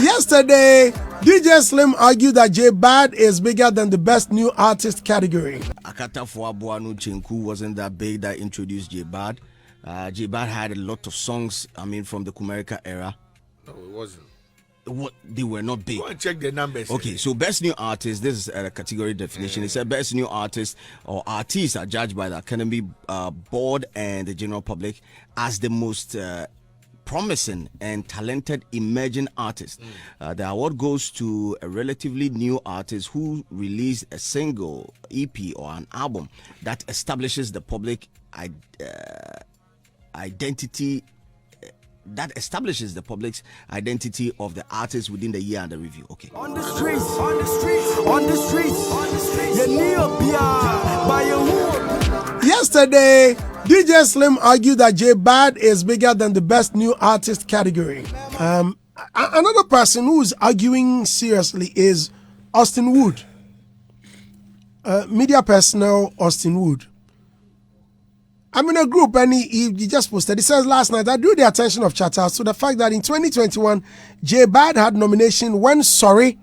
Yesterday, DJ Slim argued that Jabad is bigger than the best new artist category. Akata Fuabuanu Chenku wasn't that big that introduced Jabad. Jabad had a lot of songs, from the Kumerica era. No, it wasn't. What, they were not big. Go and check the numbers. Okay, so best new artist, this is a category definition. It said best new artist or artists are judged by the Academy Board and the general public as the most promising and talented emerging artist. The award goes to a relatively new artist who released a single, EP, or an album that establishes the public identity. That establishes the public's identity of the artist within the year under review. Okay. On the streets, on the streets, on the streets, on the streets. Yesterday, DJ Slim argued that Jabad is bigger than the best new artist category. Another person who is arguing seriously is Austin Wood. Media personnel Austin Wood. I'm in a group and he just posted. He says last night, I drew the attention of chatters to the fact that in 2021, Jabad had nomination when sorry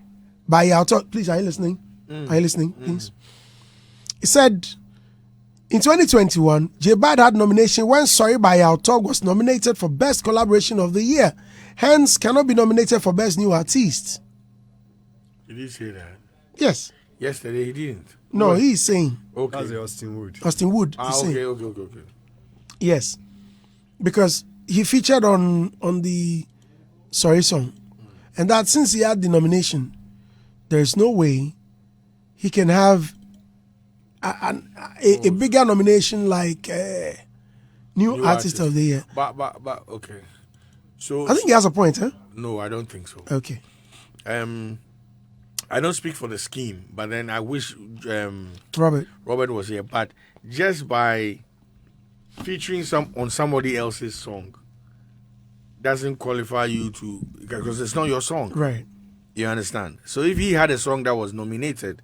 by Yauto. Please, are you listening? Are you listening? Please. He said, in 2021, Jabad had nomination when Sorry by Yauto was nominated for Best Collaboration of the Year. Hence, cannot be nominated for Best New Artist. Did he say that? Yes. Yesterday he didn't. No, he's saying. Okay. That's Austin Wood. Austin Wood. Okay. Yes, because he featured on the Sorry song, and that since he had the nomination, there is no way he can have a bigger nomination like new artist of the year. But okay. So I think he has a point, huh? No, I don't think so. Okay. I don't speak for the scheme, but then I wish Robert was here. But just by featuring on somebody else's song doesn't qualify you to, because it's not your song. Right. You understand? So if he had a song that was nominated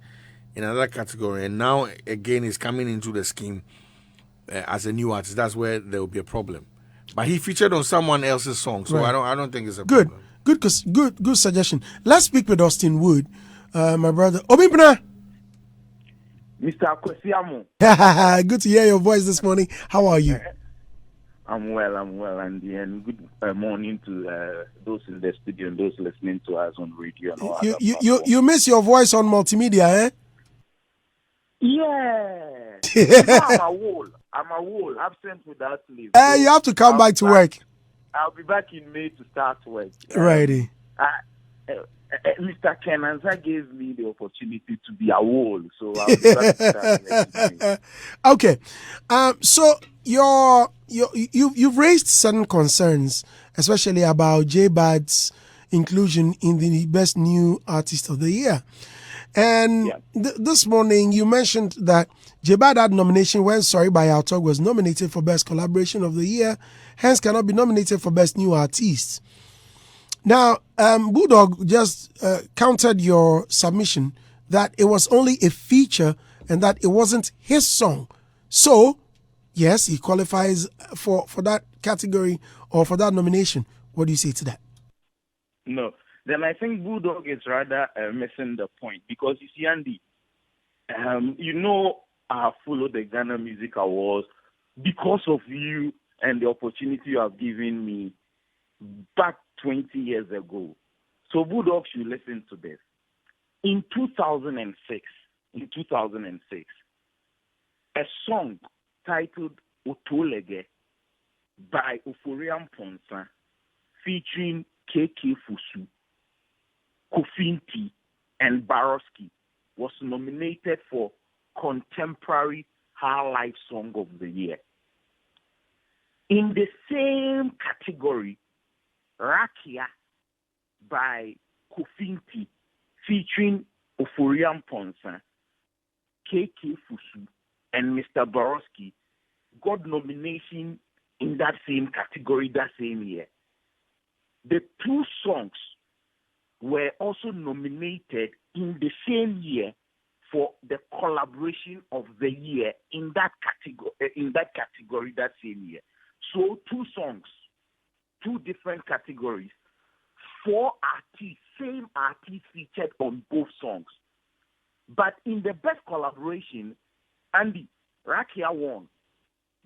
in another category and now again is coming into the scheme as a new artist, that's where there will be a problem. But he featured on someone else's song, so right. I don't think it's a good. problem. Good suggestion. Let's speak with Austin Wood, my brother. Obipna. Mr. Kwesiamu. Good to hear your voice this morning. How are you? I'm well, and good morning to those in the studio and those listening to us on radio. And you miss your voice on multimedia, eh? Yeah. I'm a wall. Absent without leave. You have to come back to work. I'll be back in May to start work. Righty. Mr. Kenanza gave me the opportunity to be a wall, so I'll be back to start. Okay. So you've raised certain concerns, especially about Jabad's inclusion in the Best New Artist of the Year. And this morning you mentioned that Jabad had nomination when Sorry by Yauto was nominated for Best Collaboration of the Year, hence cannot be nominated for Best New Artist. Now, Bulldog just countered your submission that it was only a feature and that it wasn't his song. So, yes, he qualifies for that category or for that nomination. What do you say to that? No. Then I think Bulldog is rather missing the point, because you see, Andy, I follow the Ghana Music Awards because of you and the opportunity you have given me back 20 years ago. So Bulldog should listen to this. In 2006, a song titled Otolege by Oforian Ponsa featuring KK Fusu, Kofinti, and Baroski was nominated for Contemporary High Life Song of the Year. In the same category, Rakia by Kofinti featuring Oforian Ponsa, KK Fusu, and Mr. Baroski got nomination in that same category that same year. The two songs were also nominated in the same year for the collaboration of the year in that category that same year. So two songs, two different categories, 4 artists, same artists featured on both songs. But in the best collaboration, Andy, Rakia won.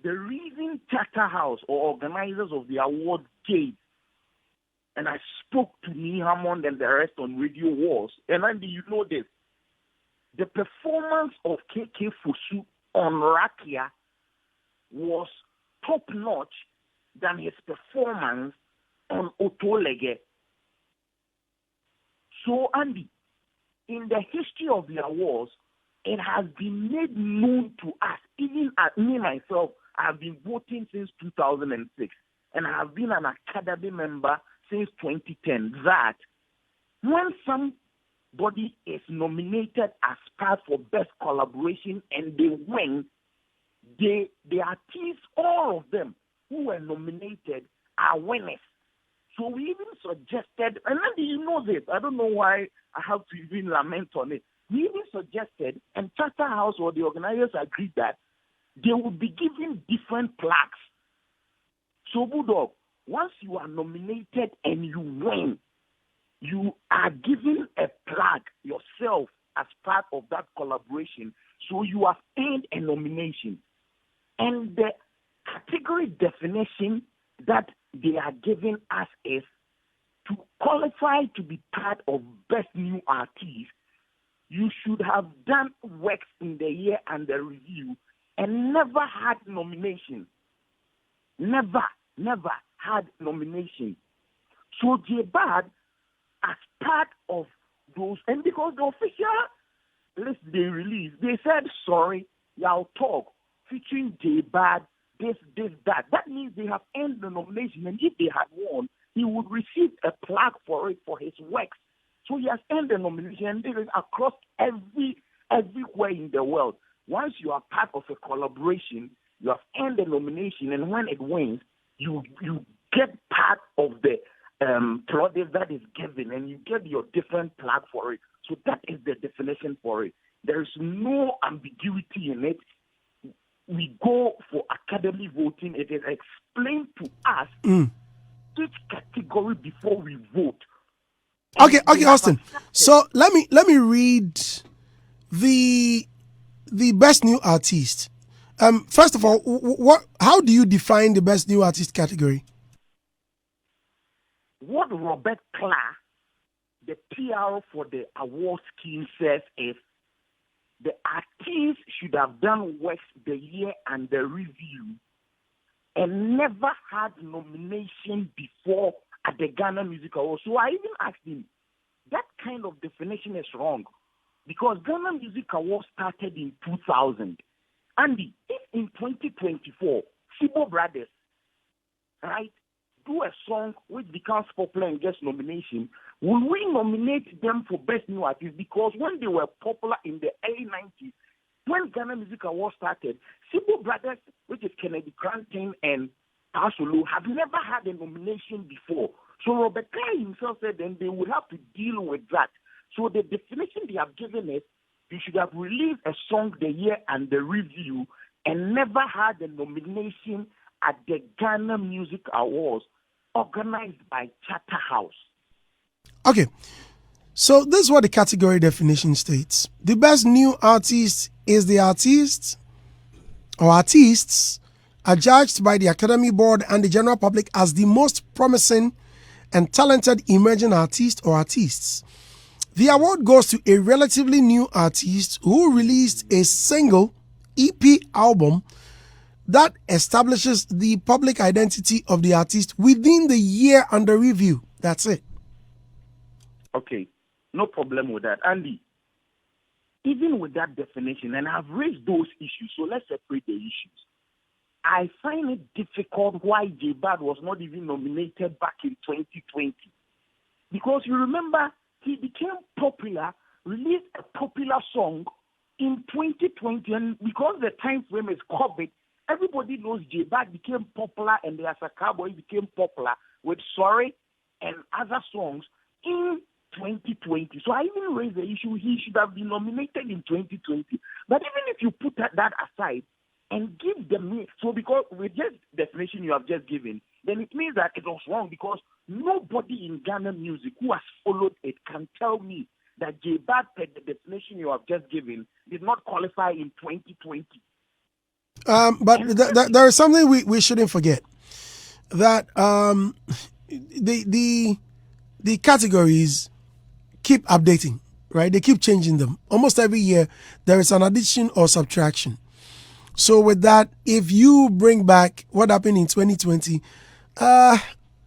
The reason Charterhouse or organizers of the award gave, and I spoke to Nee Hammond and the rest on radio, was, and Andy, you know this, the performance of KK Fusu on Rakia was top-notch than his performance on Otolege. So, Andy, in the history of the awards, it has been made known to us, even me myself, I have been voting since 2006, and I have been an Academy member since 2010, that when somebody is nominated as part for best collaboration and they win, the artists, all of them who were nominated, are winners. So we even suggested, and then you know this, I don't know why I have to even lament on it. We even suggested, and Charterhouse or the organizers agreed that they would be given different plaques. So, Budok, once you are nominated and you win, you are given a plaque yourself as part of that collaboration. So you have earned a nomination. And the category definition that they are giving us is to qualify to be part of Best New Artist, you should have done works in the year under review and never had nomination. Never had nomination. So Jabad, as part of those, and because the official list they released, they said, sorry, y'all talk, featuring Jabad, this, that. That means they have earned the nomination, and if they had won, he would receive a plaque for it, for his works. So he has earned the nomination, and this is across everywhere in the world. Once you are part of a collaboration, you have earned the nomination, and when it wins, you get part of the product that is given, and you get your different plaque for it. So that is the definition for it. There is no ambiguity in it. We go for Academy voting. It is explained to us each category before we vote. Okay, Austin. So let me read the best new artist. First of all, how do you define the best new artist category? What Robert Clark, the PR for the award scheme, says is the artist should have done works the year under review and never had nomination before at the Ghana Music Awards. So I even asked him, that kind of definition is wrong, because Ghana Music Awards started in 2000. Andy, if in 2024, Sibo Brothers, right, do a song which becomes popular and gets nomination, will we nominate them for Best New Artist? Because when they were popular in the early 90s, when Ghana Music Awards started, Sibo Brothers, which is Kennedy Granton and Asolo, have never had a nomination before. So Robert Clay himself said then they will have to deal with that. So the definition they have given is you should have released a song the year and the review and never had a nomination at the Ghana Music Awards organized by Charterhouse. Okay, so this is what the category definition states. The best new artist is the artist or artists are judged by the Academy Board and the general public as the most promising and talented emerging artist or artists. The award goes to a relatively new artist who released a single EP album that establishes the public identity of the artist within the year under review. That's it. Okay, no problem with that. Andy, even with that definition, and I've raised those issues, so let's separate the issues. I find it difficult why Jabad was not even nominated back in 2020. Because you remember, he became popular, released a popular song in 2020, and because the time frame is COVID, everybody knows Jabad became popular and the Asaka Boy became popular with Sorry and other songs in 2020. So I even raised the issue he should have been nominated in 2020. But even if you put that aside and give them, so because with just definition you have just given, then it means that it was wrong, because Nobody in Ghana music who has followed it can tell me that Jabad, per the definition you have just given, did not qualify in 2020. But there is something we shouldn't forget, that the categories keep updating, right? They keep changing them. Almost every year there is an addition or subtraction. So with that, if you bring back what happened in 2020,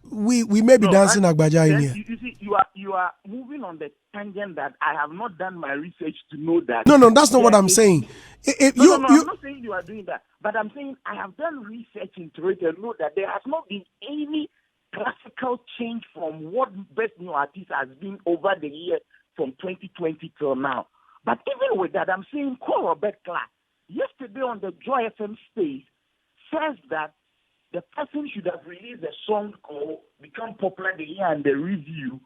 we may be dancing Agbaja in here. You see, you are moving on the tangent that I have not done my research to know that. No, that's not what I'm saying. I'm not saying you are doing that, but I'm saying I have done research into it and know that there has not been any classical change from what Best New Artist has been over the year from 2020 till now. But even with that, I'm saying call Robert Clark yesterday on the Joy FM stage says that the person should have released a song called Become Popular the Year and the Review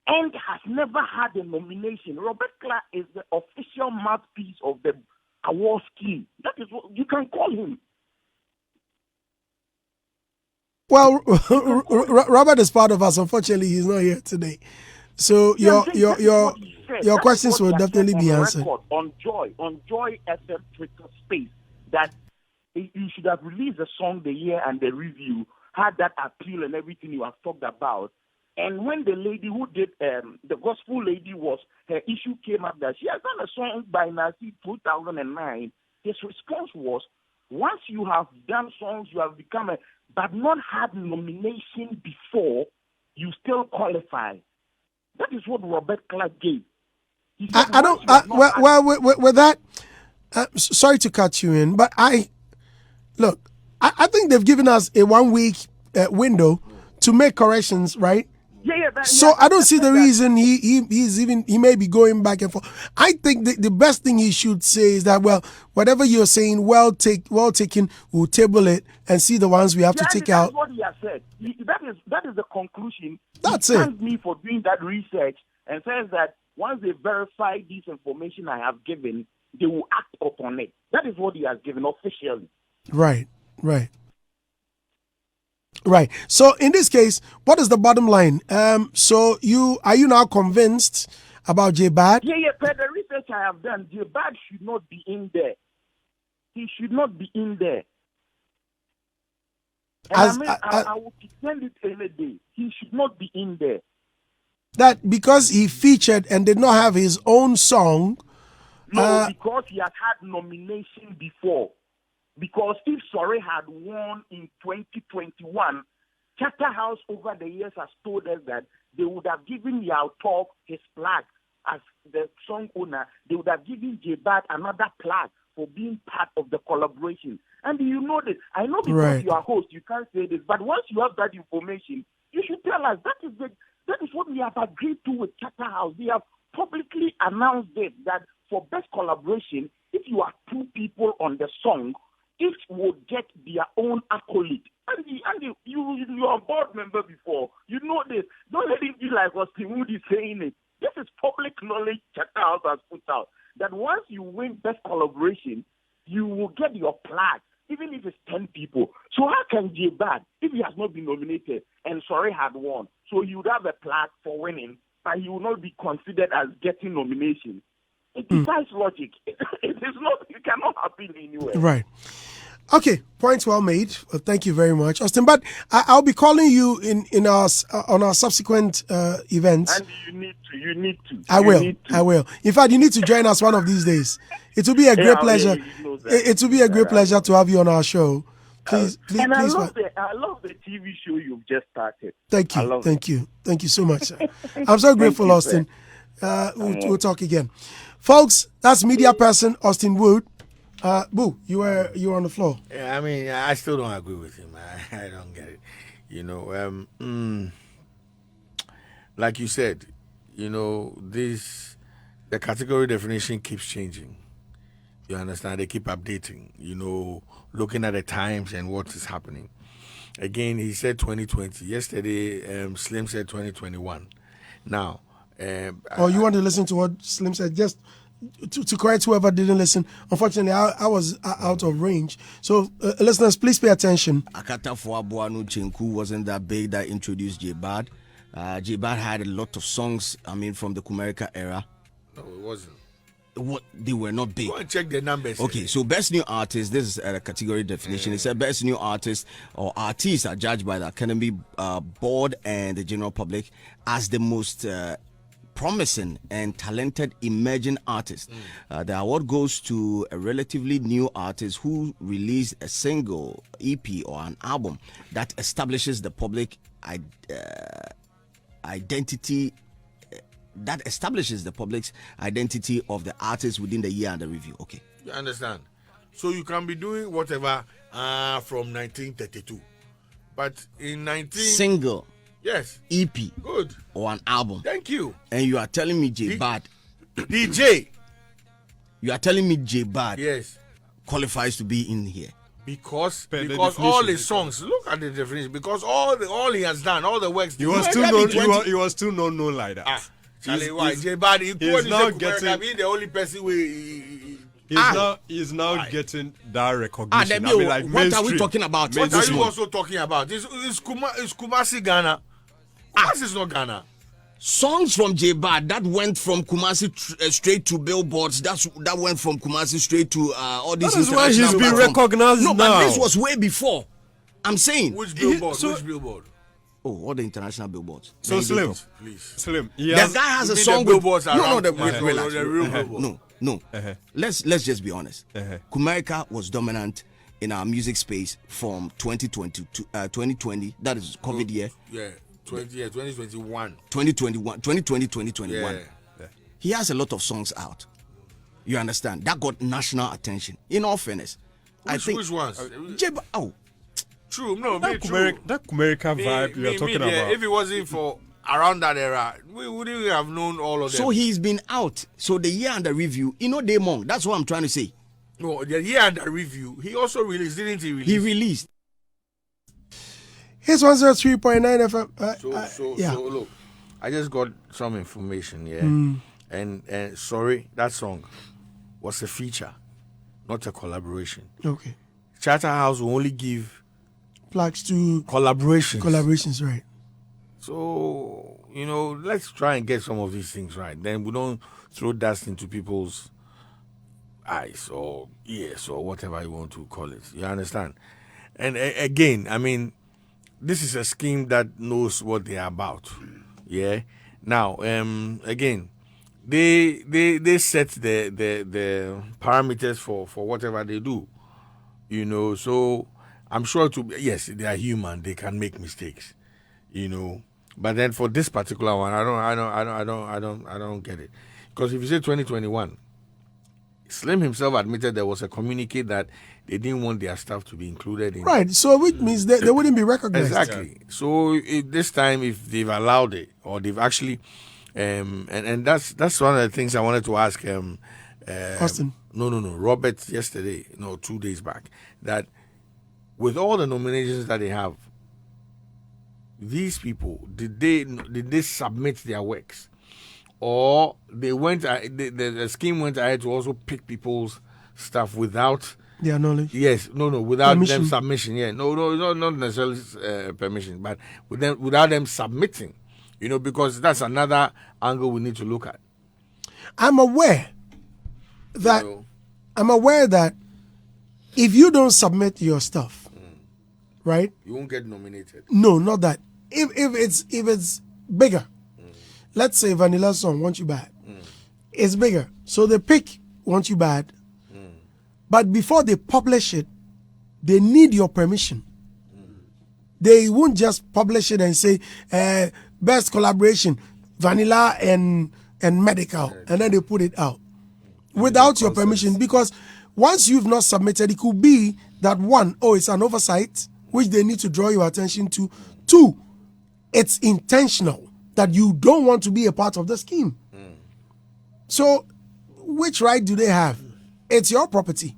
and has never had a nomination. Robert Clark is the official mouthpiece of the award scheme. That is what you can call him. Well, Robert is part of us. Unfortunately, he's not here today. So your questions will definitely be answered. On Joy FM Twitter space that you should have released the song the year and the review, had that appeal and everything you have talked about. And when the lady who did the gospel lady her issue came up that she has done a song by Nasi 2009, his response was, once you have done songs, you have become but not had nomination before, you still qualify. That is what Robert Clark gave. I don't. With that, sorry to cut you in, but I think they've given us a 1 week window to make corrections, right? So I don't see the reason he may be going back and forth. I think the best thing he should say is that, well, whatever you're saying, well taken, we'll table it and see the ones we have to take out. That's what he has said. That is the conclusion. That's he it. thanked me for doing that research and says that once they verify this information I have given, they will act upon it. That is what he has given officially. Right. So in this case, what is the bottom line? So are you now convinced about Jabad? Yeah. Per the research I have done, Jabad should not be in there. He should not be in there. And I will defend it any day. He should not be in there. That because he featured and did not have his own song. No, because he has had nomination before. Because if Sorry had won in 2021, Charterhouse over the years has told us that they would have given Yao Talk his plaque as the song owner. They would have given Jabad another plaque for being part of the collaboration. And you know this. I know because you are host, you can't say this. But once you have that information, you should tell us. That is what we have agreed to with Charterhouse. They have publicly announced this, that for best collaboration, if you are two people on the song, each would get their own accolade. Andy, you are a board member before. You know this. Don't let it be like Austin Wood is saying it. This is public knowledge Charterhouse has put out. That once you win best collaboration, you will get your plaque, even if it's 10 people. So how can Jabad, if he has not been nominated and Sorry had won, so he would have a plaque for winning, but he will not be considered as getting nomination? It defies logic. It is not. It cannot happen anywhere. Right. Okay. Points well made. Well, thank you very much, Austin. But I'll be calling you in our on our subsequent events. And you need to. I will. In fact, you need to join us one of these days. It will be a great pleasure. It will be a great pleasure to have you on our show. Please. And I love the TV show you've just started. Thank you. Thank you so much. Sir. I'm so grateful, Austin. We'll talk again. Folks, that's media person Austin Wood. Boo, you were on the floor. Yeah, I mean, I still don't agree with him. I don't get it. Like you said, the category definition keeps changing. You understand? They keep updating. Looking at the times and what is happening. Again, he said 2020. Yesterday, Slim said 2021. Now. You want to listen to what Slim said? Just to correct whoever didn't listen, unfortunately, I was out of range. So, listeners, please pay attention. Akata Fuabuanu Chenku wasn't that big that introduced Jabad. Jabad had a lot of songs, from the Kumerica era. No, it wasn't. What they were not big. Go and check the numbers. Okay, so best new artist, this is a category definition. It said best new artist or artists are judged by the Academy Board and the general public as the most promising and talented emerging artist. The award goes to a relatively new artist who released a single, EP, or an album that establishes the public identity. That establishes the public's identity of the artist within the year under review. Okay. You understand? So you can be doing whatever from 1932. But in 19... Single. Yes. EP. Good. Or an album. Thank you. And you are telling me Jabad. DJ. You are telling me Jabad. Yes. Qualifies to be in here. Because all his songs, look at the definition, because all he has done, all the works... He was still not known like that. Charlie, why? Jabad, he's now getting... He's the only person He's now getting that recognition. What are we talking about? What are you also talking about? It's Kumasi Ghana. Kumasi is not Ghana. Songs from Jabad that went from Kumasi straight to billboards. That went from Kumasi straight to all these. That is why he's been recognized now. But this was way before. I'm saying. Which billboard? Which billboard? Oh, all the international billboards. So Slim, please. Slim. The guy has a song with the real billboard. No. Let's just be honest. Kumerica was dominant in our music space from 2020 to 2020. That is COVID year. Yeah, 2021. 2021. Yeah. He has a lot of songs out. You understand? That got national attention. In all fairness, which ones? True, no, that Kumerica vibe you are talking about. If it wasn't for around that era, we wouldn't have known all of them. So he's been out. So the year under review, Demon. That's what I'm trying to say. No, the year under review, he also released, didn't he? He released. Here's 103.9 FM. So look, I just got some information, and sorry, that song was a feature, not a collaboration. Okay. Charterhouse will only give plaques to collaborations, right? So, let's try and get some of these things right. Then we don't throw dust into people's eyes or ears or whatever you want to call it. You understand? And again, this is a scheme that knows what they are about. Yeah. Now, again, they set the parameters for whatever they do. So I'm sure yes, they are human. They can make mistakes. But then for this particular one, I don't get it. Because if you say 2021, Slim himself admitted there was a communique that they didn't want their staff to be included in. Right. So it means they wouldn't be recognized. Exactly. Yeah. So this time, if they've allowed it or they've actually, and that's one of the things I wanted to ask Austin. No, Robert yesterday, 2 days back, that with all the nominations that they have, these people, did they submit their works, or they went? The scheme went ahead to also pick people's stuff without their knowledge. Yes, without permission. them submission. Yeah, no, not necessarily permission, but without them submitting. Because that's another angle we need to look at. I'm aware that if you don't submit your stuff, right, you won't get nominated. No, not that. If it's bigger, let's say Vanilla Song Want You Bad, it's bigger, so they pick Want You Bad, but before they publish it, they need your permission. They won't just publish it and say best collaboration, Vanilla and Medical, and then they put it out without your permission, because once you've not submitted, it could be that one, it's an oversight which they need to draw your attention to. Two, it's intentional that you don't want to be a part of the scheme. So which right do they have? It's your property.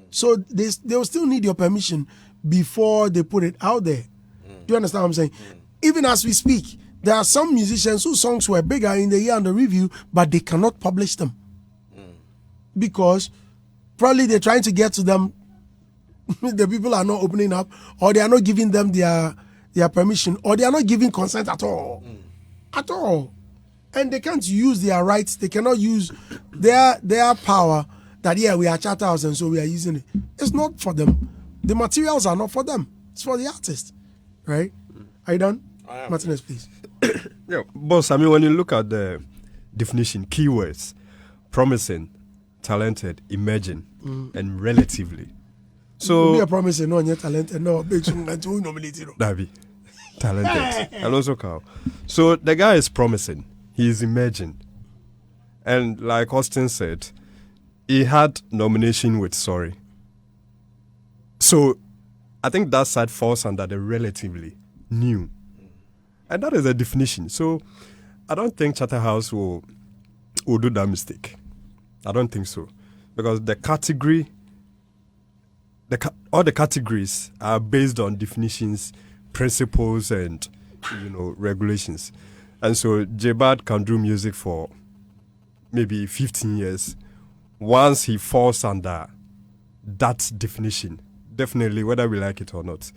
So they'll still need your permission before they put it out there. Do you understand what I'm saying? Even as we speak, there are some musicians whose songs were bigger in the year under review, but they cannot publish them. because probably they're trying to get to them. The people are not opening up, or they are not giving them their permission, or they are not giving consent at all. At all. And they can't use their rights. They cannot use their power that, yeah, we are Charterhouse and so we are using it. It's not for them. The materials are not for them. It's for the artist. Right? Are you done? Martinez, please. Yeah, boss, I mean, when you look at the definition, keywords, promising, talented, emerging, and relatively. So, be a promising, no, you're talented, no, Davi, talented, and also Carl. So the guy is promising. He is emerging. And like Austin said, he had nomination with Sorry. So I think that side falls under the relatively new. And that is a definition. So I don't think Charterhouse will do that mistake. I don't think so. Because the category, all the categories are based on definitions, principles, and regulations. And so Jabad can do music for maybe 15 years. Once he falls under that definition, definitely, whether we like it or not,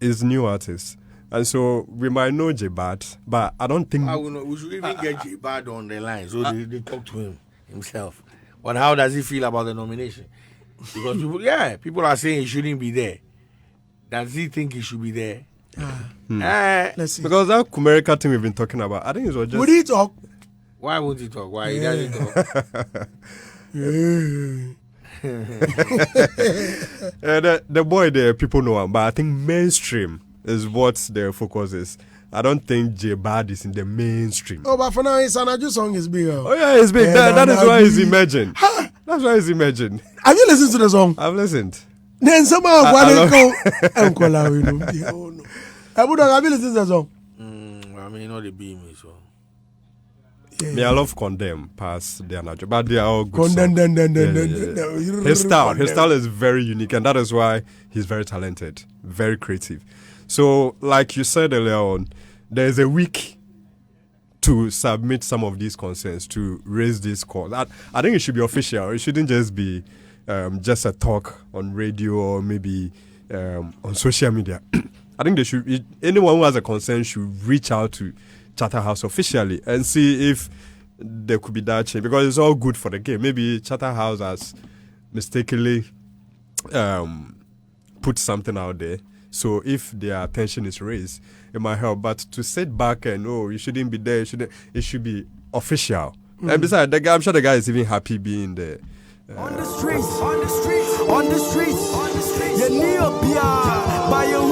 is new artist. And so we might know Jabad, but I don't think we should even get Jabad on the line so they talk to him himself. But how does he feel about the nomination? Because people are saying he shouldn't be there. Does he think he should be there? Let's see. Because that Kumerica thing we've been talking about, I think it was just. Would he talk? Why won't he talk? Why he doesn't talk? The boy there, people know him, but I think mainstream is what their focus is. I don't think Jabad is in the mainstream. Oh, but for now, his Anaju song is big. Oh yeah, it's big. That is why he's emerging. That's why he's emerging. Have you listened to the song? I've listened. Then somehow have you listened to the song? I mean, not the beam, so. Me, I love Condemn past the Anaju, but they are all good songs. His style is very unique, and that is why he's very talented, very creative. So, like you said earlier on, there's a week to submit some of these concerns, to raise these calls. I think it should be official. It shouldn't just be just a talk on radio or maybe on social media. I think anyone who has a concern should reach out to Charterhouse officially and see if there could be that change, because it's all good for the game. Maybe Charterhouse has mistakenly put something out there. So if their attention is raised, it might help. But to sit back and, you shouldn't be there, it should be official. And besides, I'm sure the guy is even happy being there. On the streets, on the streets, on the streets, on the streets. You need a beer by your